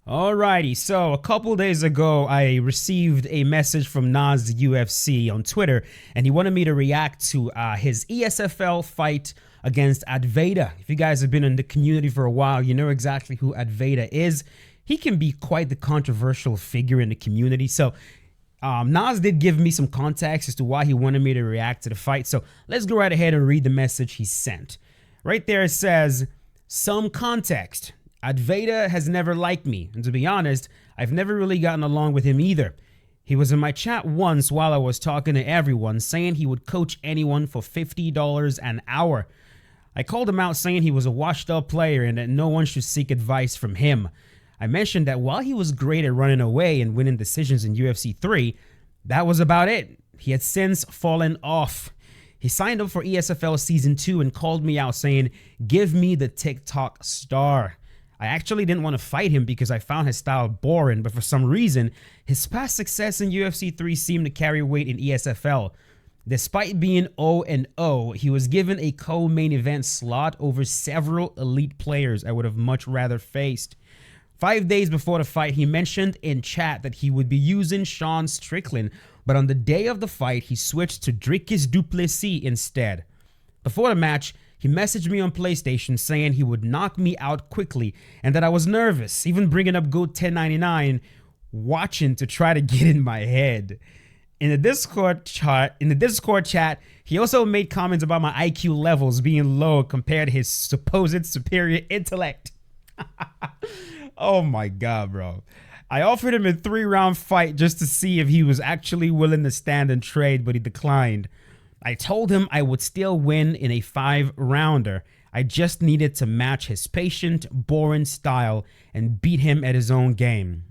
Alrighty, so a couple days ago, I received a message from Nas UFC on Twitter, and he wanted me to react to his ESFL fight against Advaita. If you guys have been in the community for a while, you know exactly who Advaita is. He can be quite the controversial figure in the community. So Nas did give me some context as to why he wanted me to react to the fight. So let's go right ahead and read the message he sent. Right there it says, some context. Advaita has never liked me, and to be honest, I've never really gotten along with him either. He was in my chat once while I was talking to everyone, saying he would coach anyone for $50 an hour. I called him out saying he was a washed-up player and that no one should seek advice from him. I mentioned that while he was great at running away and winning decisions in UFC 3, that was about it. He had since fallen off. He signed up for ESFL Season 2 and called me out saying, "Give me the TikTok star." I actually didn't want to fight him because I found his style boring, but for some reason, his past success in UFC 3 seemed to carry weight in ESFL. Despite being 0-0, he was given a co-main event slot over several elite players I would have much rather faced. 5 days before the fight, he mentioned in chat that he would be using Sean Strickland, but on the day of the fight, he switched to Dricus du Plessis instead. Before the match, he messaged me on PlayStation saying he would knock me out quickly and that I was nervous, even bringing up Goat 1099, watching to try to get in my head. In the Discord chat, he also made comments about my IQ levels being low compared to his supposed superior intellect. Oh my God, bro. I offered him a 3-round fight just to see if he was actually willing to stand and trade, but he declined. I told him I would still win in a 5-rounder. I just needed to match his patient, boring style and beat him at his own game.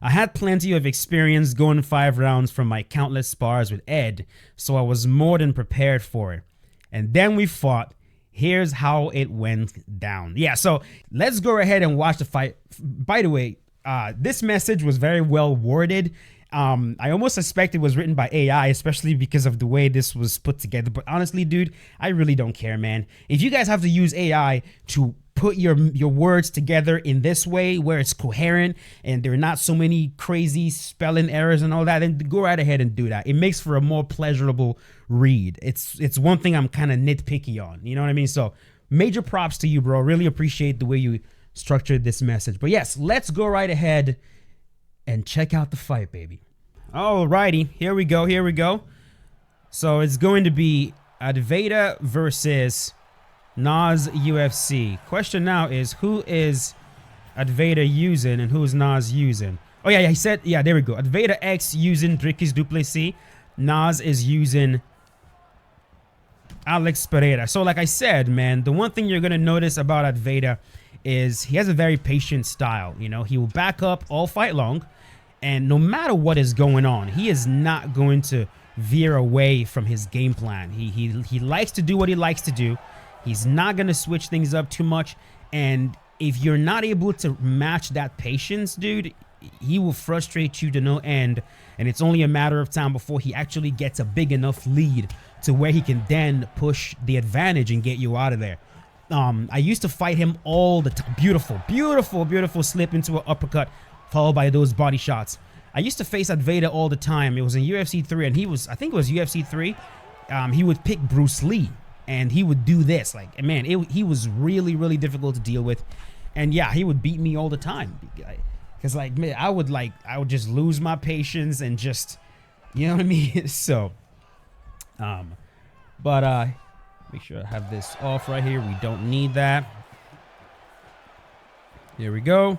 I had plenty of experience going 5 rounds from my countless spars with Ed, so I was more than prepared for it. And then we fought. Here's how it went down. Yeah, so let's go ahead and watch the fight. By the way, this message was very well worded. I almost suspect it was written by AI, especially because of the way this was put together. But honestly, dude, I really don't care, man. If you guys have to use AI to put your words together in this way where it's coherent and there are not so many crazy spelling errors and all that, then go right ahead and do that. It makes for a more pleasurable read. It's one thing I'm kind of nitpicky on. You know what I mean? So major props to you, bro. Really appreciate the way you structured this message. But yes, let's go right ahead and check out the fight, baby. Alrighty, here we go. So it's going to be Advaita versus Nas UFC. Question now is, who is Advaita using and who is Nas using? Oh yeah, he said, yeah, there we go. Advaita X using Dricus du Plessis. Nas is using Alex Pereira. So like I said, man, the one thing you're going to notice about Advaita is he has a very patient style. You know, he will back up all fight long. And no matter what is going on, he is not going to veer away from his game plan. He likes to do what he likes to do. He's not going to switch things up too much. And if you're not able to match that patience, dude, he will frustrate you to no end. And it's only a matter of time before he actually gets a big enough lead to where he can then push the advantage and get you out of there. I used to fight him all the time. Beautiful slip into an uppercut, followed by those body shots. I used to face Advaita all the time. It was in UFC 3, and he was, I think it was UFC 3. He would pick Bruce Lee, and he would do this. Like, man, he was really difficult to deal with. And yeah, he would beat me all the time. Because, like, man, I would just lose my patience and just, you know what I mean? So, make sure I have this off right here. We don't need that. Here we go.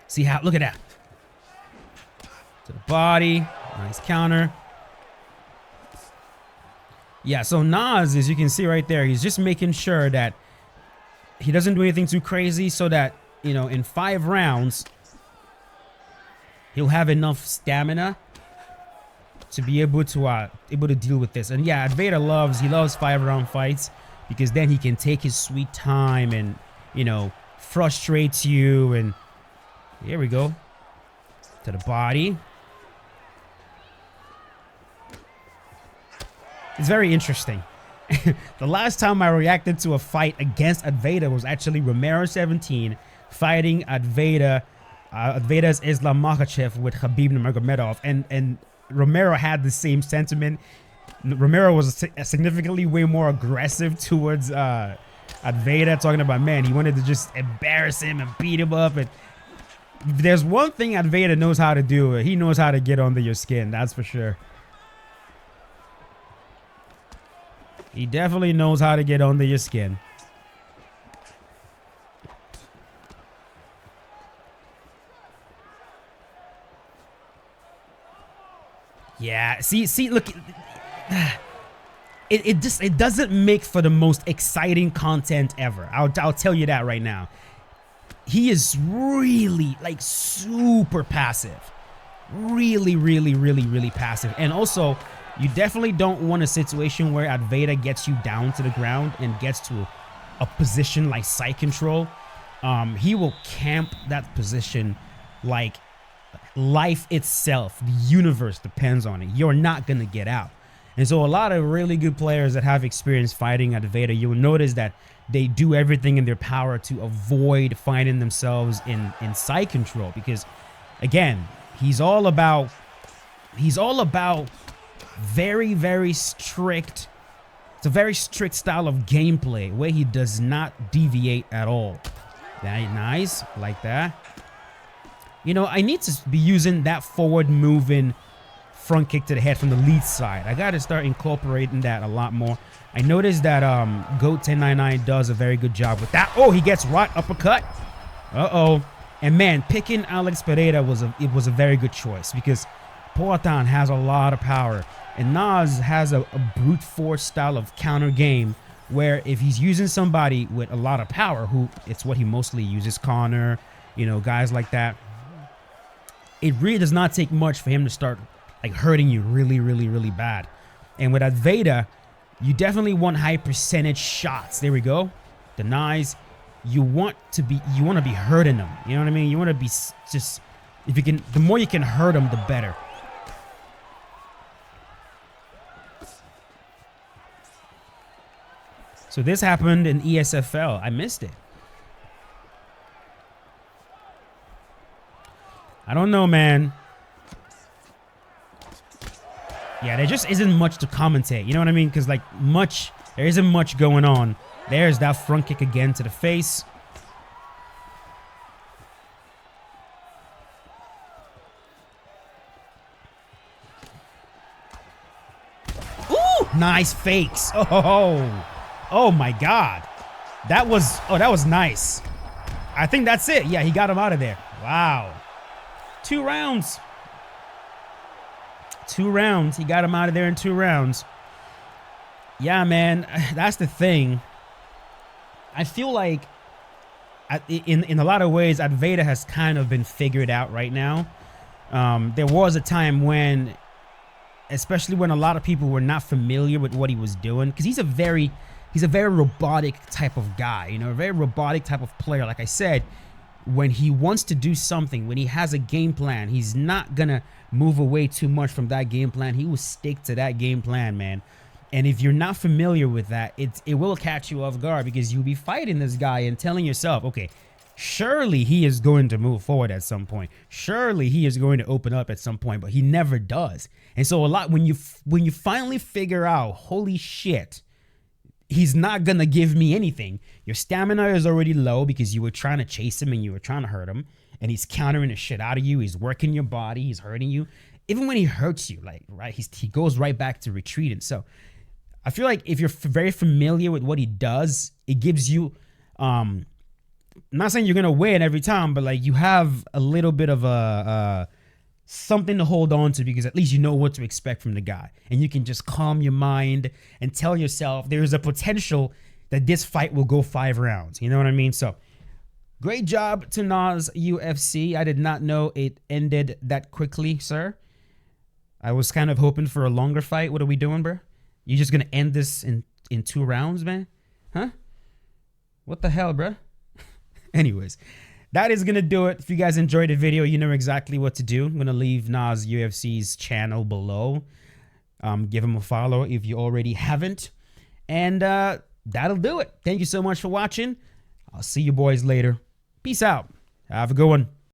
See how, look at that. To the body, nice counter. Yeah, so Nas, as you can see right there, he's just making sure that he doesn't do anything too crazy so that, you know, in 5 rounds, he'll have enough stamina to be able to deal with this. And yeah, Advaita loves 5-round fights because then he can take his sweet time and, you know, frustrates you. And here we go. To the body. It's very interesting. The last time I reacted to a fight against Advaita was actually Romero 17 fighting Advaita's Islam Makhachev with Khabib Nurmagomedov, and Romero had the same sentiment. Romero was significantly way more aggressive towards Advaita, talking about, man, he wanted to just embarrass him and beat him up. And if there's one thing Advaita knows how to do, he knows how to get under your skin, that's for sure. He definitely knows how to get under your skin. Yeah, see, look, it doesn't make for the most exciting content ever. I'll tell you that right now. He is really, like, super passive. Really passive. And also, you definitely don't want a situation where Advaita gets you down to the ground and gets to a position like side control. He will camp that position like life itself. The universe depends on it. You're not going to get out. And so a lot of really good players that have experience fighting Advaita, you'll notice that they do everything in their power to avoid finding themselves in side control, because, again, he's all about very strict. It's a very strict style of gameplay where he does not deviate at all. Nice, like that. You know, I need to be using that forward moving front kick to the head from the lead side. I got to start incorporating that a lot more. I noticed that Goat1099 does a very good job with that. Oh, he gets right uppercut. And man, picking Alex Pereira was a very good choice, because Poatan has a lot of power, and Nas has a brute force style of counter game where if he's using somebody with a lot of power, who it's what he mostly uses, Connor, you know, guys like that, it really does not take much for him to start like hurting you really bad. And with Advaita, you definitely want high percentage shots. There we go. Denies. You want to be hurting them. You know what I mean? You want to be just, if you can, the more you can hurt them, the better. So this happened in ESFL. I missed it. I don't know, man. Yeah, there just isn't much to commentate. You know what I mean? Because, like, there isn't much going on. There's that front kick again to the face. Ooh, nice fakes. Oh my God. That was nice. I think that's it. Yeah, he got him out of there. Wow. 2 rounds. 2 rounds. He got him out of there in 2 rounds. Yeah, man, that's the thing. I feel like in a lot of ways, Advaita has kind of been figured out right now. There was a time when, especially when a lot of people were not familiar with what he was doing, because he's a very robotic type of guy, you know, a very robotic type of player. Like I said, when he wants to do something, when he has a game plan, he's not gonna move away too much from that game plan. He will stick to that game plan, man. And if you're not familiar with that, it will catch you off guard, because you'll be fighting this guy and telling yourself, okay, surely he is going to move forward at some point. Surely he is going to open up at some point, but he never does. And so a lot, when you finally figure out, holy shit, he's not going to give me anything. Your stamina is already low because you were trying to chase him and you were trying to hurt him, and he's countering the shit out of you. He's working your body. He's hurting you. Even when he hurts you, like, right, he goes right back to retreating. So I feel like if you're very familiar with what he does, it gives you, I'm not saying you're going to win every time, but like you have a little bit of a something to hold on to, because at least you know what to expect from the guy. And you can just calm your mind and tell yourself there's a potential that this fight will go 5 rounds. You know what I mean? So great job to Nas UFC. I did not know it ended that quickly, sir. I was kind of hoping for a longer fight. What are we doing, bro? You just gonna end this in 2 rounds, man? Huh? What the hell, bro? Anyways, that is gonna do it. If you guys enjoyed the video, you know exactly what to do. I'm gonna leave Nas UFC's channel below. Give him a follow if you already haven't. And that'll do it. Thank you so much for watching. I'll see you boys later. Peace out. Have a good one.